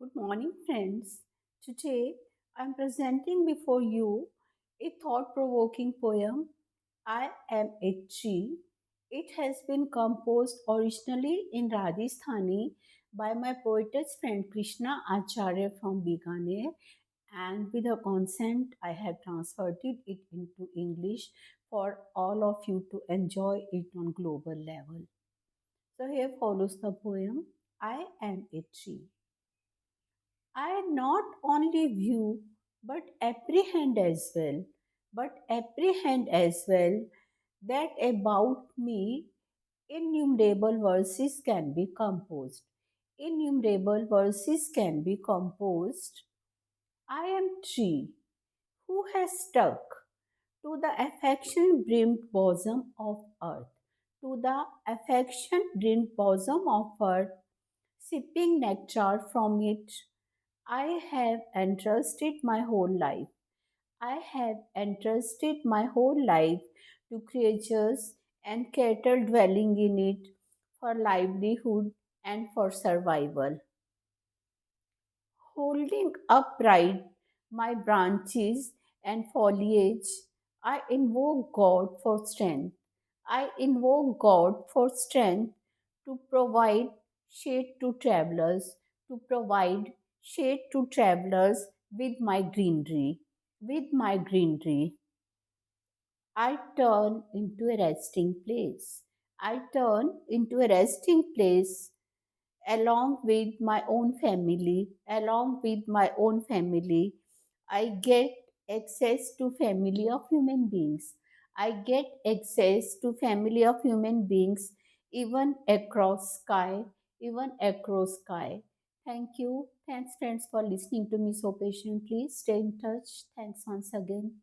Good morning, friends. Today I am presenting before you a thought provoking poem, I Am a Tree. It has been composed originally in Rajasthani by my poetess friend Krishna Acharya from Bikaner, and with her consent, I have translated it into English for all of you to enjoy it on global level. So here follows the poem, I Am a Tree. I not only view but apprehend as well that about me innumerable verses can be composed. Innumerable verses can be composed. I am tree who has stuck to the affection brimmed bosom of earth, to the affection brimmed bosom of earth, sipping nectar from it. I have entrusted my whole life. I have entrusted my whole life to creatures and cattle dwelling in it for livelihood and for survival. Holding upright my branches and foliage, I invoke God for strength. I invoke God for strength to provide shade to travelers, to provide shade to travelers with my greenery. With my greenery, I turn into a resting place. I turn into a resting place along with my own family. Along with my own family, I get access to family of human beings. I get access to family of human beings even across sky, even across sky. Thank you. Thanks friends for listening to me so patiently. Stay in touch. Thanks once again.